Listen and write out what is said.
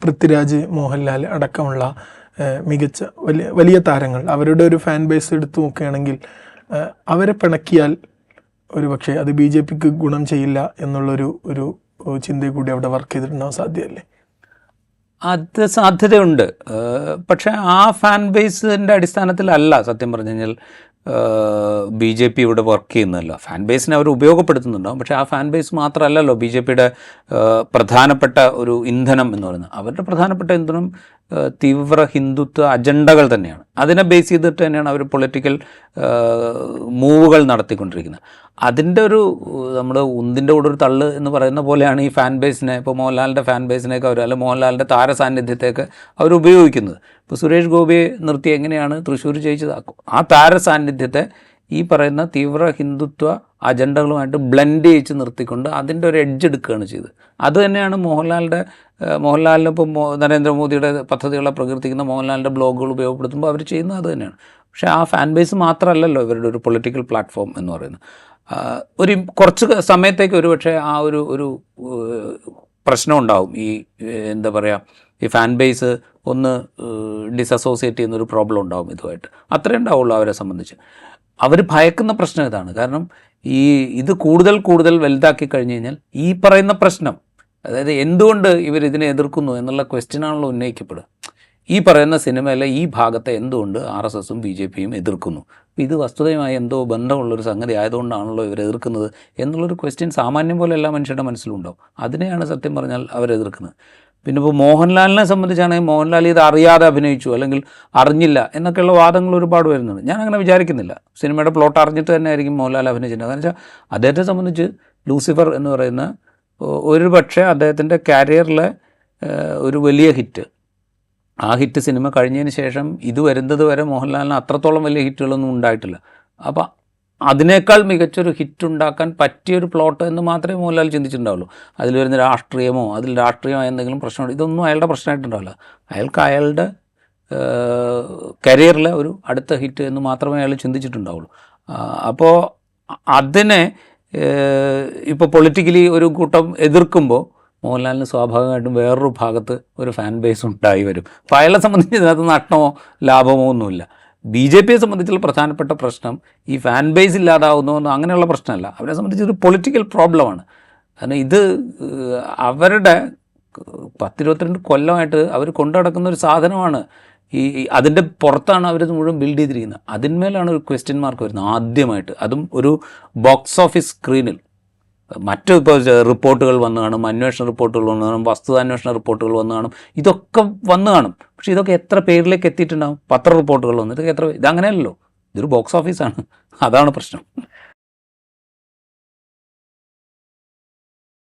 പൃഥ്വിരാജ്, മോഹൻലാൽ അടക്കമുള്ള മികച്ച വലിയ താരങ്ങൾ അവരുടെ ഒരു ഫാൻ ബേസ് എടുത്തു നോക്കുകയാണെങ്കിൽ അവരെ പിണക്കിയാൽ ഒരു പക്ഷേ അത് BJPക്ക് ഗുണം ചെയ്യില്ല എന്നുള്ളൊരു ചിന്ത കൂടി അവിടെ വർക്ക് ചെയ്തിട്ടുണ്ടാവാൻ സാധ്യമല്ലേ? അത് സാധ്യതയുണ്ട്. പക്ഷേ ആ ഫാൻ ബേസിൻ്റെ അടിസ്ഥാനത്തിലല്ല സത്യം പറഞ്ഞു കഴിഞ്ഞാൽ BJP ഇവിടെ വർക്ക് ചെയ്യുന്നതല്ല. ഫാൻ ബേസിനെ അവർ ഉപയോഗപ്പെടുത്തുന്നുണ്ടാവും. പക്ഷേ ആ ഫാൻ ബേസ് മാത്രമല്ലല്ലോ BJPയുടെ പ്രധാനപ്പെട്ട ഒരു ഇന്ധനം എന്ന് പറയുന്നത്. അവരുടെ പ്രധാനപ്പെട്ട ഇന്ധനം തീവ്ര ഹിന്ദുത്വ അജണ്ടകൾ തന്നെയാണ്. അതിനെ ബേസ് ചെയ്തിട്ട് തന്നെയാണ് അവർ പൊളിറ്റിക്കൽ മൂവുകൾ നടത്തിക്കൊണ്ടിരിക്കുന്നത്. അതിൻ്റെ ഒരു നമ്മുടെ ഉന്തിൻ്റെ കൂടെ ഒരു തള്ള് എന്ന് പറയുന്ന പോലെയാണ് ഈ ഫാൻ ബേസിനെ, ഇപ്പോൾ മോഹൻലാലിൻ്റെ ഫാൻ ബേസിനെയൊക്കെ അവർ, അല്ലെങ്കിൽ മോഹൻലാലിൻ്റെ താരസാന്നിധ്യത്തെയൊക്കെ അവർ ഉപയോഗിക്കുന്നത്. ഇപ്പോൾ സുരേഷ് ഗോപിയെ നിർത്തി എങ്ങനെയാണ് തൃശ്ശൂർ ജയിച്ചതാക്കും? ആ താരസാന്നിധ്യത്തെ ഈ പറയുന്ന തീവ്ര ഹിന്ദുത്വ അജണ്ടകളുമായിട്ട് ബ്ലെൻഡ് ചെയ്ച്ച് നിർത്തിക്കൊണ്ട് അതിൻ്റെ ഒരു എഡ്ജ് എടുക്കുകയാണ് ചെയ്തത്. അത് തന്നെയാണ് മോഹൻലാലിന് ഇപ്പോൾ നരേന്ദ്രമോദിയുടെ പദ്ധതികളെ പ്രകീർത്തിക്കുന്ന മോഹൻലാലിൻ്റെ ബ്ലോഗുകൾ ഉപയോഗപ്പെടുത്തുമ്പോൾ അവർ ചെയ്യുന്നത് അത് തന്നെയാണ്. പക്ഷേ ആ ഫാൻ ബേസ് മാത്രമല്ലല്ലോ ഇവരുടെ ഒരു പൊളിറ്റിക്കൽ പ്ലാറ്റ്ഫോം എന്ന് പറയുന്നത്. ഒരു കുറച്ച് സമയത്തേക്ക് ഒരുപക്ഷെ ആ ഒരു പ്രശ്നം ഉണ്ടാവും. ഈ എന്താ പറയുക, ഈ ഫാൻ ബേസ് ഒന്ന് ഡിസസോസിയേറ്റ് ചെയ്യുന്നൊരു പ്രോബ്ലം ഉണ്ടാവും ഇതുമായിട്ട്. അത്രേ ഉണ്ടാവുള്ളൂ അവരെ സംബന്ധിച്ച്. അവർ ഭയക്കുന്ന പ്രശ്നം ഇതാണ്. കാരണം ഇത് കൂടുതൽ വലുതാക്കി കഴിഞ്ഞ് കഴിഞ്ഞാൽ ഈ പറയുന്ന പ്രശ്നം, അതായത് എന്തുകൊണ്ട് ഇവരിതിനെ എതിർക്കുന്നു എന്നുള്ള ക്വസ്റ്റ്യനാണല്ലോ ഉന്നയിക്കപ്പെടുക. ഈ പറയുന്ന സിനിമയിലെ ഈ ഭാഗത്തെ എന്തുകൊണ്ട് RSSും BJPയും എതിർക്കുന്നു? ഇത് വസ്തുതയുമായി എന്തോ ബന്ധമുള്ളൊരു സംഗതി ആയതുകൊണ്ടാണല്ലോ ഇവർ എതിർക്കുന്നത് എന്നുള്ളൊരു ക്വസ്റ്റ്യൻ സാമാന്യം പോലെ എല്ലാ മനുഷ്യരുടെ മനസ്സിലുണ്ടാവും. അതിനെയാണ് സത്യം പറഞ്ഞാൽ അവരെതിർക്കുന്നത്. പിന്നെ ഇപ്പോൾ മോഹൻലാലിനെ സംബന്ധിച്ചാണെങ്കിൽ മോഹൻലാൽ ഇത് അറിയാതെ അഭിനയിച്ചു അല്ലെങ്കിൽ അറിഞ്ഞില്ല എന്നൊക്കെയുള്ള വാദങ്ങൾ ഒരുപാട് വരുന്നുണ്ട്. ഞാൻ അങ്ങനെ വിചാരിക്കുന്നില്ല. സിനിമയുടെ പ്ലോട്ട് അറിഞ്ഞിട്ട് തന്നെ ആയിരിക്കും മോഹൻലാൽ അഭിനയിച്ചിട്ടുണ്ട്. കാരണം വെച്ചാൽ അദ്ദേഹത്തെ സംബന്ധിച്ച് ലൂസിഫർ എന്ന് പറയുന്ന ഒരു പക്ഷേ അദ്ദേഹത്തിൻ്റെ കരിയറിലെ ഒരു വലിയ ഹിറ്റ്, ആ ഹിറ്റ് സിനിമ കഴിഞ്ഞതിന് ശേഷം ഇത് വരുന്നത് വരെ മോഹൻലാലിന് അത്രത്തോളം വലിയ ഹിറ്റുകളൊന്നും ഉണ്ടായിട്ടില്ല. അപ്പോൾ അതിനേക്കാൾ മികച്ചൊരു ഹിറ്റ് ഉണ്ടാക്കാൻ പറ്റിയൊരു പ്ലോട്ട് എന്ന് മാത്രമേ മോഹൻലാൽ ചിന്തിച്ചിട്ടുണ്ടാവുള്ളൂ. അതിൽ വരുന്ന രാഷ്ട്രീയമോ അതിൽ രാഷ്ട്രീയമായ എന്തെങ്കിലും പ്രശ്നമുണ്ടോ, ഇതൊന്നും അയാളുടെ പ്രശ്നമായിട്ടുണ്ടാവില്ല. അയാൾക്ക് അയാളുടെ കരിയറിലെ ഒരു അടുത്ത ഹിറ്റ് എന്ന് മാത്രമേ അയാൾ ചിന്തിച്ചിട്ടുണ്ടാവുള്ളൂ. അപ്പോൾ അതിനെ ഇപ്പോൾ പൊളിറ്റിക്കലി ഒരു കൂട്ടം എതിർക്കുമ്പോൾ മോഹൻലാലിന് സ്വാഭാവികമായിട്ടും വേറൊരു ഭാഗത്ത് ഒരു ഫാൻ ബേസ് ഉണ്ടായി വരും. അപ്പോൾ അയാളെ സംബന്ധിച്ച് ഇതിനകത്ത് നഷ്ടമോ ലാഭമോ ഒന്നുമില്ല. BJPയെ സംബന്ധിച്ചുള്ള പ്രധാനപ്പെട്ട പ്രശ്നം ഈ ഫാൻ ബേസ് ഇല്ലാതാവുന്നതെന്നോ അങ്ങനെയുള്ള പ്രശ്നമല്ല. അവരെ സംബന്ധിച്ച് ഒരു പൊളിറ്റിക്കൽ പ്രോബ്ലമാണ്. കാരണം ഇത് അവരുടെ 10-22 കൊല്ലമായിട്ട് അവർ കൊണ്ടു നടക്കുന്ന ഒരു സാധനമാണ്. അതിൻ്റെ പുറത്താണ് അവരത് മുഴുവൻ ബിൽഡ് ചെയ്തിരിക്കുന്നത്. അതിന്മേലാണ് ഒരു ക്വസ്റ്റ്യൻ മാർക്ക് വരുന്നത് ആദ്യമായിട്ട്. അതും ഒരു ബോക്സ് ഓഫീസ് സ്ക്രീനിൽ. മറ്റു ഇപ്പോൾ റിപ്പോർട്ടുകൾ വന്നു കാണും, അന്വേഷണ റിപ്പോർട്ടുകൾ വന്നു കാണും, വസ്തുതാന്വേഷണ റിപ്പോർട്ടുകൾ വന്നു കാണും, ഇതൊക്കെ വന്നു കാണും. പക്ഷേ ഇതൊക്കെ എത്ര പേരിലേക്ക് എത്തിയിട്ടുണ്ടാകും? പത്ര റിപ്പോർട്ടുകൾ വന്നു, ഇതൊക്കെ ഇതങ്ങനെയല്ലല്ലോ. ഇതൊരു ബോക്സ് ഓഫീസാണ്. അതാണ് പ്രശ്നം.